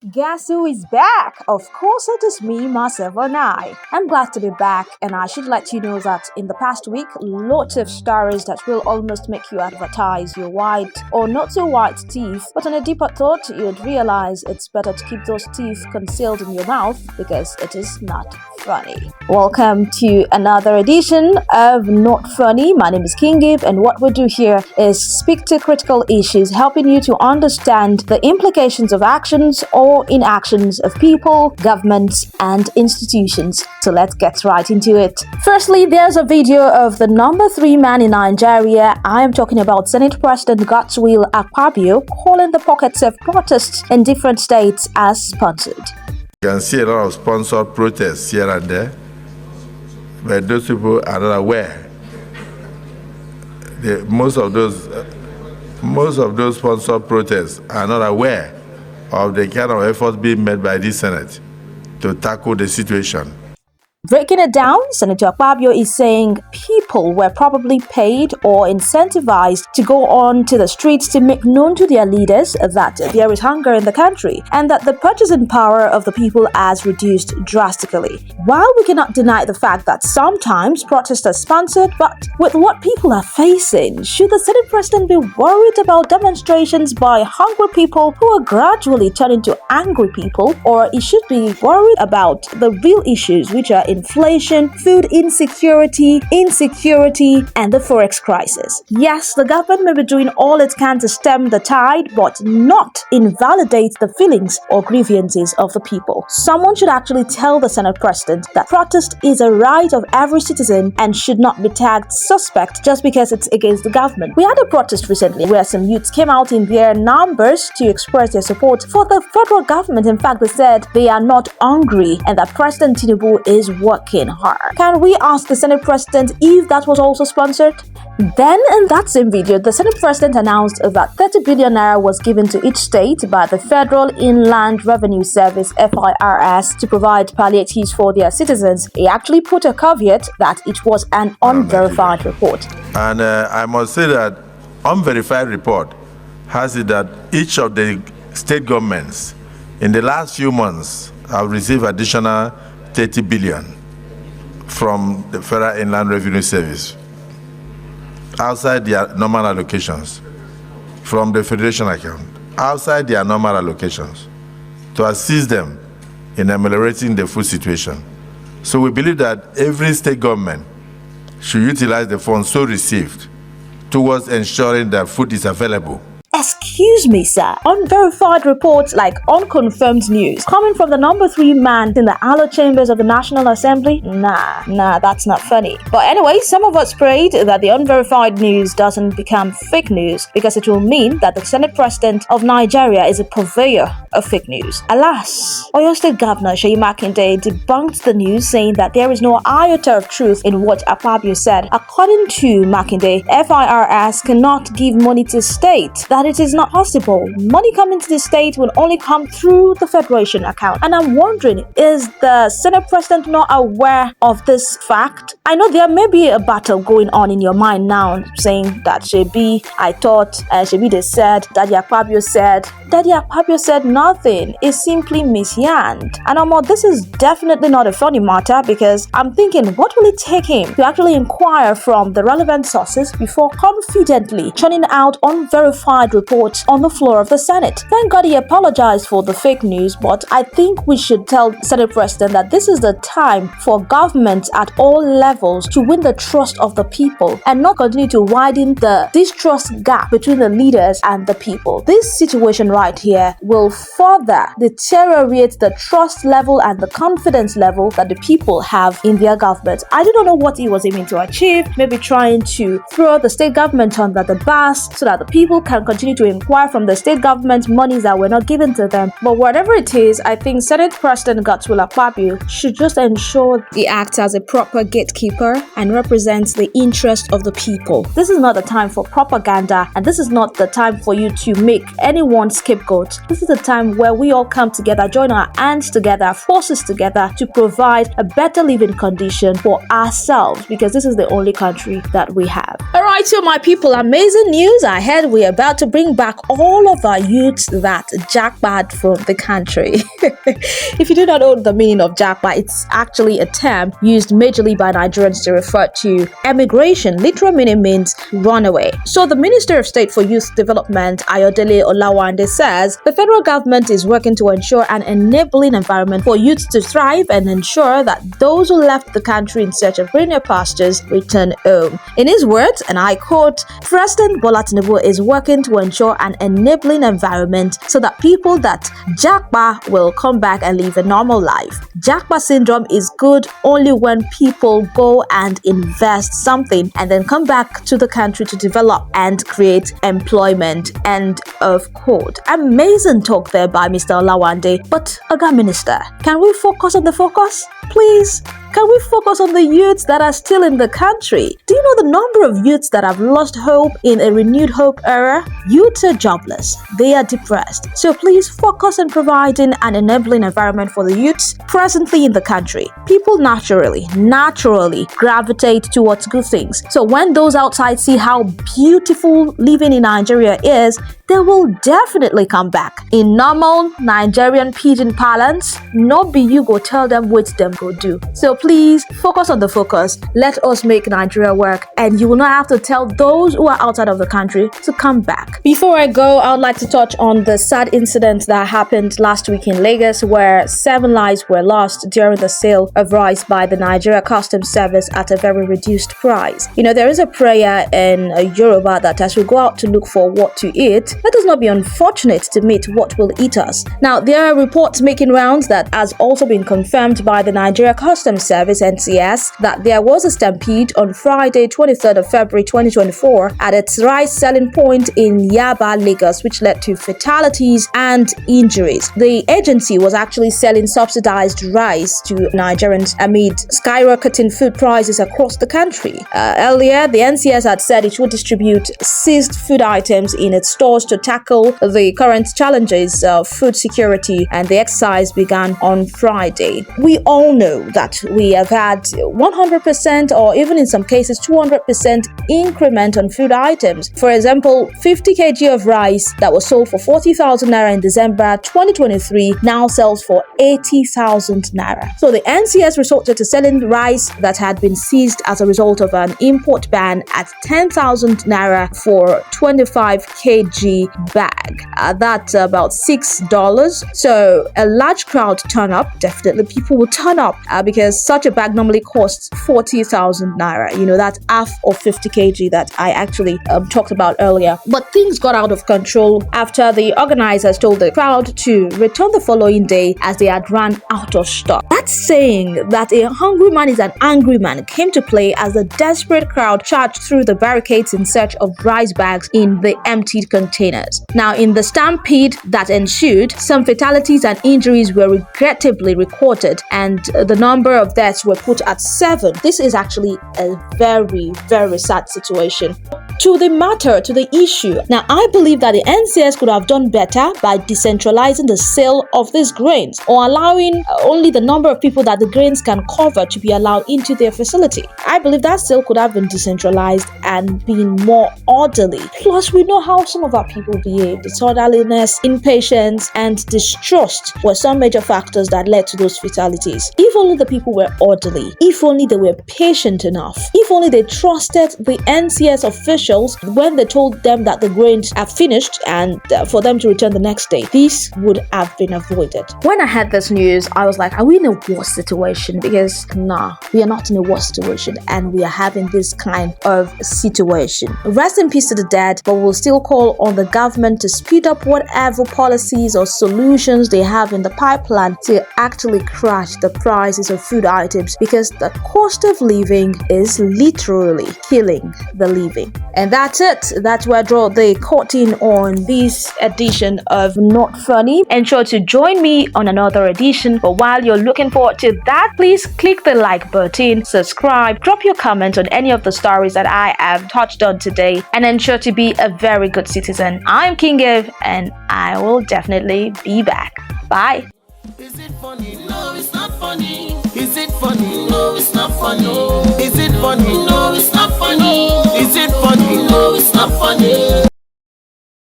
Guess who is back? Of course, it is me, myself, and I. I'm glad to be back, and I should let you know that in the past week, lots of stories that will almost make you advertise your white or not so white teeth. But on a deeper thought, you'd realize it's better to keep those teeth concealed in your mouth because it is not funny. Welcome to another edition of Not Funny. My name is King Gabe, and what we do here is speak to critical issues, helping you to understand the implications of actions or inactions of people, governments, and institutions. So let's get right into it. Firstly, there's a video of the number 3 man in Nigeria. I am talking about Senate President Godswill Akpabio calling the pockets of protests in different states as sponsored. You can see a lot of sponsored protests here and there, but those people are not aware. Most of those sponsored protests are not aware of the kind of efforts being made by this Senate to tackle the situation. Breaking it down, Senator Akpabio is saying people were probably paid or incentivized to go on to the streets to make known to their leaders that there is hunger in the country and that the purchasing power of the people has reduced drastically. While we cannot deny the fact that sometimes protests are sponsored, but with what people are facing, should the Senate President be worried about demonstrations by hungry people who are gradually turning to angry people, or he should be worried about the real issues, which are inflation, food insecurity, and the forex crisis? Yes, the government may be doing all it can to stem the tide, but not invalidate the feelings or grievances of the people. Someone should actually tell the Senate President that protest is a right of every citizen and should not be tagged suspect just because it's against the government. We had a protest recently where some youths came out in their numbers to express their support for the federal government. In fact, they said they are not hungry and that President Tinubu is working hard. Can we ask the Senate President if that was also sponsored? Then, in that same video, the Senate President announced that 30 billion naira was given to each state by the Federal Inland Revenue Service (FIRS) to provide palliatives for their citizens. He actually put a caveat that it was an unverified report. And I must say that unverified report has it that each of the state governments in the last few months have received additional 30 billion from the Federal Inland Revenue Service outside their normal allocations, from the Federation account, outside their normal allocations, to assist them in ameliorating the food situation. So we believe that every state government should utilize the funds so received towards ensuring that food is available. Excuse me, sir. Unverified reports like unconfirmed news coming from the number 3 man in the hallowed chambers of the National Assembly? Nah, that's not funny. But anyway, some of us prayed that the unverified news doesn't become fake news because it will mean that the Senate President of Nigeria is a purveyor of fake news. Alas, Oyo State Governor Seyi Makinde debunked the news, saying that there is no iota of truth in what Akpabio said. According to Makinde, FIRS cannot give money to states. That it is not possible. Money coming to the state will only come through the Federation account. And I'm wondering, is the Senate President not aware of this fact? I know there may be a battle going on in your mind now, saying that Shebi, I thought, Shebi they said, Daddy Akpabio said nothing. It's simply misyan. And this is definitely not a funny matter because I'm thinking, what will it take him to actually inquire from the relevant sources before confidently churning out unverified reports on the floor of the Senate? Thank God he apologized for the fake news, but I think we should tell Senate President that this is the time for governments at all levels to win the trust of the people and not continue to widen the distrust gap between the leaders and the people. This situation right here will further deteriorate the trust level and the confidence level that the people have in their government. I do not know what he was aiming to achieve, maybe trying to throw the state government under the bus so that the people can continue to inquire from the state government monies that were not given to them. But whatever it is, I think Senate President Godswill Akpabio should just ensure he acts as a proper gatekeeper and represents the interest of the people. This is not the time for propaganda, and this is not the time for you to make anyone scapegoat. This is the time where we all come together, join our hands together, forces together to provide a better living condition for ourselves, because this is the only country that we have. Alright, Alright, so my people, amazing news ahead. We're about to bring back all of our youths that jackpot from the country. If you do not know the meaning of jackpot, it's actually a term used majorly by Nigerians to refer to emigration. Literal meaning means runaway. So the Minister of State for Youth Development, Ayodele Olawande, says the federal government is working to ensure an enabling environment for youth to thrive and ensure that those who left the country in search of greener pastures return home. In his words, and I quote, President Bola Tinubu is working to ensure an enabling environment so that people that jackpot will come back and live a normal life. Jackpot syndrome is good only when people go and invest something and then come back to the country to develop and create employment. End of quote. Amazing talk there by Mr. Olawande. But, Oga Minister, can we focus on the focus? Please? Can we focus on the youths that are still in the country? Do you know the number of youths that have lost hope in a renewed hope era? Youths are jobless. They are depressed. So please focus on providing an enabling environment for the youths presently in the country. People naturally gravitate towards good things. So when those outside see how beautiful living in Nigeria is, they will definitely come back. In normal Nigerian pidgin parlance, no be you go tell them what them go do. So please focus on the focus. Let us make Nigeria work, and you will not have to tell those who are outside of the country to come back. Before I go, I would like to touch on the sad incident that happened last week in Lagos, where 7 lives were lost during the sale of rice by the Nigeria Customs Service at a very reduced price. You know, there is a prayer in Yoruba that as we go out to look for what to eat, let us not be unfortunate to meet what will eat us. Now, there are reports making rounds that has also been confirmed by the Nigeria Customs Service (NCS) that there was a stampede on Friday, 23rd of February 2024 at its rice selling point in Yaba, Lagos, which led to fatalities and injuries. The agency was actually selling subsidized rice to Nigerians amid skyrocketing food prices across the country. Earlier, the NCS had said it would distribute seized food items in its stores to tackle the current challenges of food security, and the exercise began on Friday. We all know that we have had 100% or even in some cases 200% increment on food items. For example, 50 kg of rice that was sold for 40,000 naira in December 2023 now sells for 80,000 naira. So the NCS resorted to selling rice that had been seized as a result of an import ban at 10,000 naira for 25 kg bag. That's about $6. So a large crowd turn up. Definitely people will turn up because such a bag normally costs 40,000 naira. You know, that's half of 50 kg that I actually talked about earlier. But things got out of control after the organizers told the crowd to return the following day as they had run out of stock. That saying that a hungry man is an angry man came to play as the desperate crowd charged through the barricades in search of rice bags in the emptied containers. Now, in the stampede that ensued, some fatalities and injuries were regrettably recorded, and the number of deaths were put at 7. This is actually a very, very sad situation. To the issue. Now, I believe that the NCS could have done better by decentralizing the sale of these grains or allowing only the number of people that the grains can cover to be allowed into their facility. I believe that sale could have been decentralized and been more orderly. Plus, we know how some of our people behave. Disorderliness, impatience, and distrust were some major factors that led to those fatalities. If only the people were orderly, if only they were patient enough, if only they trusted the NCS officials when they told them that the grains are finished and for them to return the next day, this would have been avoided. When I heard this news, I was like, are we in a worse situation? Because nah, we are not in a worse situation, and we are having this kind of situation. Rest in peace to the dead, but we'll still call on the government to speed up whatever policies or solutions they have in the pipeline to actually crash the prices of food items, because the cost of living is literally killing the living. And that's it. That's where I draw the curtain on this edition of Not Funny. Ensure to join me on another edition. But while you're looking forward to that, please click the like button, subscribe, drop your comment on any of the stories that I have touched on today, and ensure to be a very good citizen. I'm King Ev, and I will definitely be back. Bye. Is it funny? No, it's not funny. Is it funny? No, it's not funny. Is it funny? No, it's not funny. Is it funny? No, it's not funny.